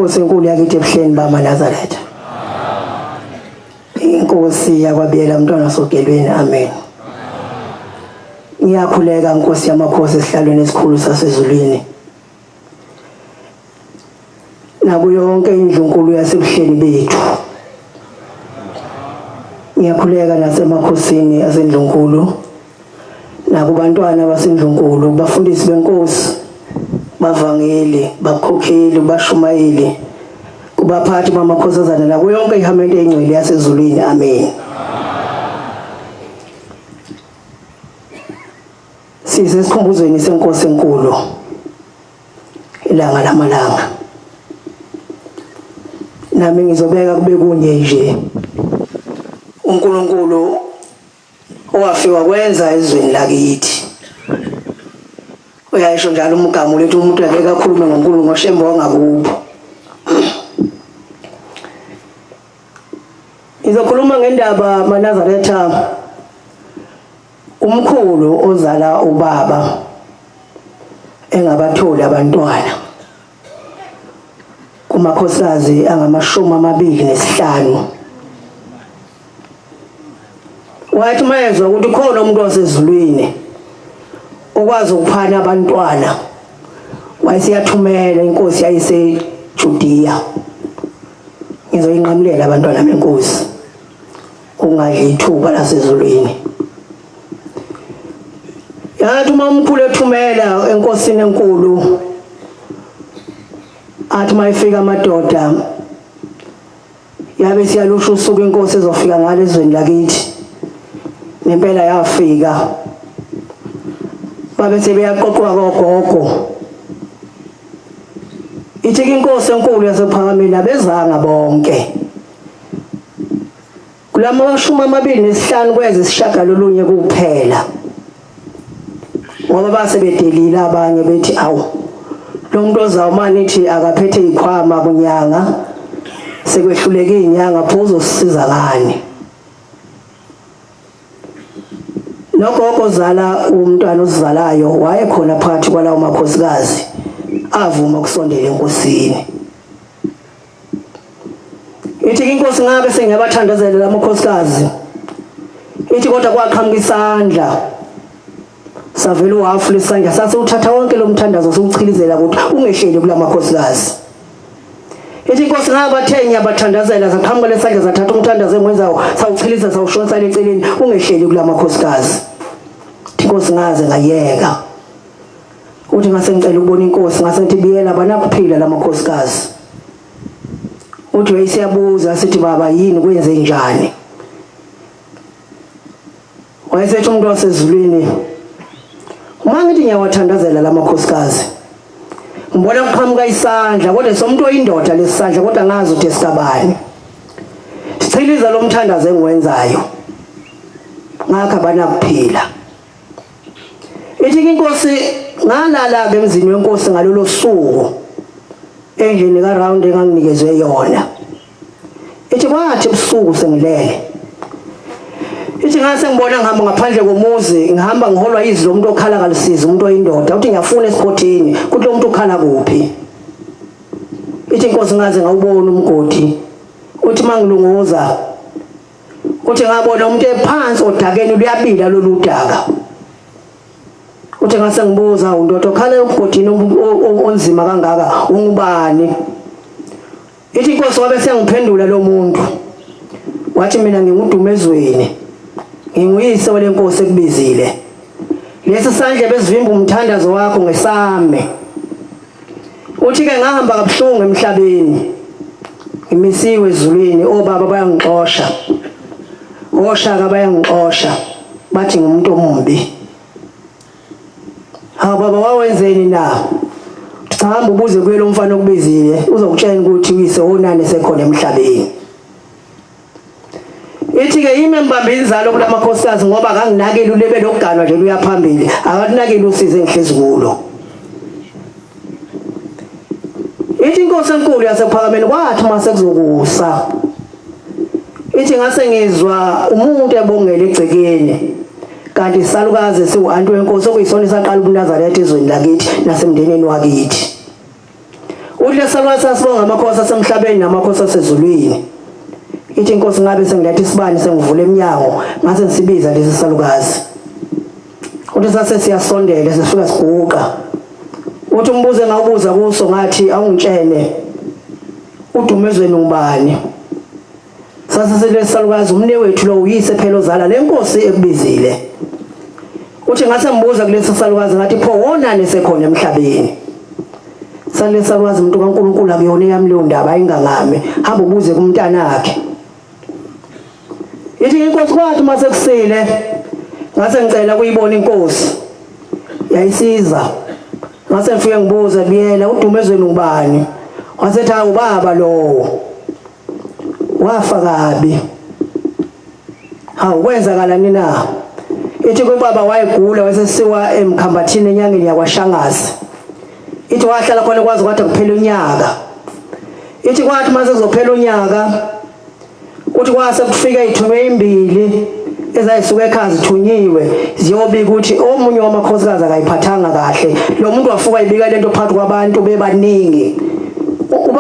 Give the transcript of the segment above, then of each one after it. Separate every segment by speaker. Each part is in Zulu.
Speaker 1: inkosi enkulu yakithi ebuhleni bamaNazaretha. Inkosi yakwabiyela umntwana sogelweni. Amen. Ngiyakhuleka Nkosi yamakhosi esihlalweni esikhulu sasezulwini. Nakuyo yonke indlu enkulu yasebuhleni bethu. Ngiyakhuleka nasemakhosini asendlunkulu. Nakubantwana basendlunkulu, bafundisi benkosi, bavangeli, bakhokheli, bashumayeli, kubaphathi bamakhosazana nakuyo yonke ihamende engcwele yasezulwini. Amen. Sisesikhumbuzweni senkosi enkulu ilanga lamalanga. Nami ngizobeka kube kunye nje uNkulunkulu owafika kwenza ezweni lakithi. Uyayisho njalo umgamo lethu umuntu akeke akhulume ngoNkulunkulu ngoshembo ngakubo. Ngizokhuluma ngendaba maNazaretha umkhulu ozala ubaba engabatholi abantwana kumakhosazi angama-25. Wathi mayezwa ukuthi khona umuntu wasezulwini okwazi ukuphana abantwana, wayesiyathumela inkosi yayiseJudiya. Ngizoyinqamulela abantwana benkosi ungadli ithuba lasezulwini. Yathi uma umkhulu ethumela enkosini enkulu, athi mayifika amadoda yabe siyalusha usuku inkosi ezofika ngale ezweni lakithi. Nempela yafika, babe sebeyaqoqwa kogogo. Ithi inkosi enkulu yasePhakameni abezanga bonke. Kulama 25 kweze isishagalolunye kuphela. Ngoba basebedelile abanye bethi awu lo muntu ozawumani ithi akaphethe ikhwama kunyanga sekwehluleke inyanga phuzo sisiza ngani. Nogogo zala umntwana ozalayo wayekhona phakathi kwalawo makhosikazi avuma ukusondela enkosini. Ithi inkosi ngabe sengiyabathandazela lamakhosikazi. Ithi kodwa kwaqhamuka isandla savela uhafu lesandla sase uthatha wonke lo mthandazo sokuchilizela ukuthi ungehleli kulamakhosikazi. Ithi inkosi ngabathenya abathandazela zaqhamuka lesandla zathatha umthandazo engwenzayo sawuchiliza sawushonsa leceleni ungehleli kulamakhosikazi. Inkosi ngaze ngayeka uthi ngase ngicela ukubona inkosi ngase ngithi biyela banakuphila lamakhosikazi. Uthi wayesiyabuza sithi baba yini kwenze njani. Wayesethi umuntu wasezulwini uma ngithi ngiyawathandazela lamakhosikazi ngibona kuqhamuka isandla kodwa somuntu oyindoda lesandla kodwa ngazi ukuthi esikabani. Sichiliza lo mthandazo engwenzayo ngakho banakuphila. Ithi inkosi ngalala ke emzini wenkosi ngalolo suku endlini kaRound enganginikezwe yona. Ithi kwathi ubusuku sengilele. Ithi ngase ngibona ngihamba ngaphandle komuzi ngihamba ngiholwa izwi lomuntu okhala kalisiza umuntu oyindoda uthi ngiyafuna esikhothini kuthi lo muntu ukhala kuphi. Ithi inkosi ngaze ngawubona umgodi. Uthi mangilunguza uthi ngabona umuntu ephansi odakeni luyabila lolu daka. Uthi ngase ngibuza undoda okhala umgodini onzima kangaka ungubani. Ithi inkosi wabe sengiphendula lo muntu wathi mina ngingudumezweni nginguyise walenkosi ekubizile. Lesi sandla bezivimba umthandazo wakho ngesame. Uthi ke ngahamba kabuhlungu emhlabeni ngimisiwe ezulwini obaba bayangixosha oshaka bayangixosha bathi ngumuntu omumbi. Baba wawenzeni na? Hamba ubuze kuye lo mfana okubizile uzokutshela ukuthi uyise onani sekhona emhlabeni. Ithi ke yimi mbambe inzalo kulamakhosikazi ngoba kanginakile ulebe lokuganwa nje luya phambili akalinakile usize enhlizikulo. Ithi inkosi enkulu yasePhakameni kwathi mase kuzokusa. Ithi ngase ngizwa umuntu ebongela egcekeni kanti isalukazi siwantu wenkosi okuyisona isaqala ubuNazaretha ezweni lakithi nasemndeneni wakithi. uthi lesalukazi sasibonga amakhosi asemhlabeni namakhosi asezulwini. Ithi inkosi ngabe sengilethe isibani sengivula eminyango ngase ngisibiza lesi salukazi. Uthi sase siyasondela sifika siguqa. Uthi umbuze ngawubuza kuso ngathi awungitshene udumezweni ngubani. Sase lesalukazi umne wethu lo uyise phela ozala lenkosi ekubizile. Uthi ngase ngibuza kulesi salukazi ngathi pho wonani sekhona emhlabeni. Sale salukazi umuntu kaNkulunkulu akuyona yami leyo ndaba ayingangame hamba ubuze kumntana wakhe. Ithi inkosi kwathi mase kusile ngase ngicela kuyibona inkosi yayisiza ngase ngifike ngibuza biyela udumezweni ngubani wasethi hawu baba lowo wafa kabi hawu kwenzakalani na. Ithi kubaba wayegula wasesiwa emkhambathini enyangeni yakwaShangazi. Ithi wahlala khona kwazi kwathi kuphela unyaka. Ithi kwathi mase kuzophela unyaka uthi kwase kufika izithunywa ezimbili ezayisuka ekhaya zithunyiwe ziyobika ukuthi omunye wamakhosikazi akayiphathanga kahle. Lo muntu wafuka ibika lento phakathi kwabantu bebaningi.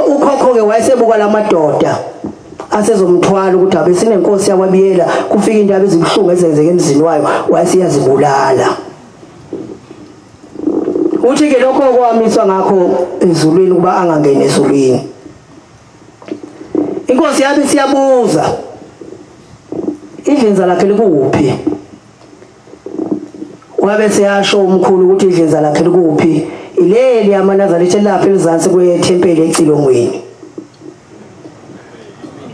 Speaker 1: Ukhokho ke wayesebuka lamadoda asezomthwala ukuthi abe sinenkosi yakwabiyela kufika indaba ezibhlungu ezenzeke emzini wayo wayesiyazibulala. Uthi ke lokho kwamiswa ngakho ezulwini kuba angangene ezulwini. Inkosi yabe siyabuza idlinza lakhe likuphi. Wabe siyasho umkhulu ukuthi idlinza lakhe likuphi. Ileli yamanazarete lapha elizansi kwethempeli eCilongweni.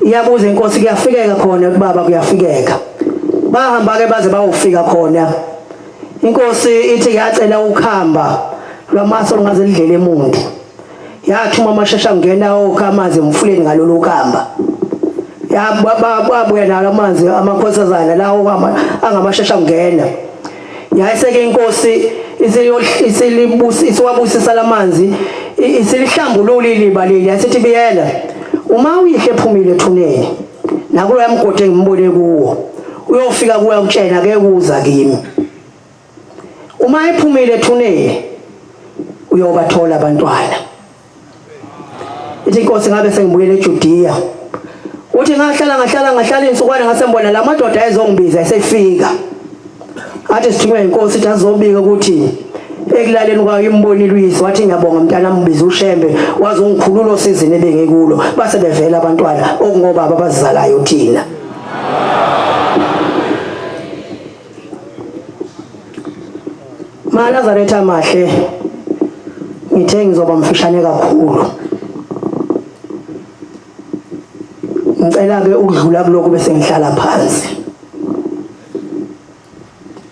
Speaker 1: Iyabuza inkosi kuyafikeka khona kubaba kuyafikeka. Bahamba ke baze bayofika khona. Inkosi ithi yacela ukuhamba lwamaso lungaze lidlele emuntu. Yathuma amashasha ngena okamazi emfuleni ngalolu khamba. Yababuya nalo amanzi amakhosazana lawo angamashasha ngena. Yayiseke inkosi isiwabusisa lamanzi isilihlambulula iliba leli yasithi biyela uma uyihle ephumile ethuneni nakulo yamgode ngimbone kuwo uyofika kuya kutshena ke kuza kimi. Uma ephumile ethuneni uyobathola abantwana. Ithi inkosi ngabe sengibuyele eJudiya. Uthi ngahlala insukwana ngase ngibona la madoda ayezongibiza esefika. Athi sithiwe inkosi ithi azobika ukuthi ekulaleni kwayo imbonile uyise wathi ngiyabonga mntana mbiza uShembe wazongikhulula osizini ebengekulo base bevela abantwana okungobaba abazizalayo thina. Nazareth amahle ngithe ngizoba mfishane kakhulu. Ngicela ke ukudlula kuloko bese ngihlala phansi.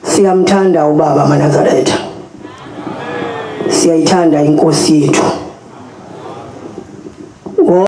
Speaker 1: Siyamthanda ubaba maNazaretha. Siyayithanda inkosi yethu.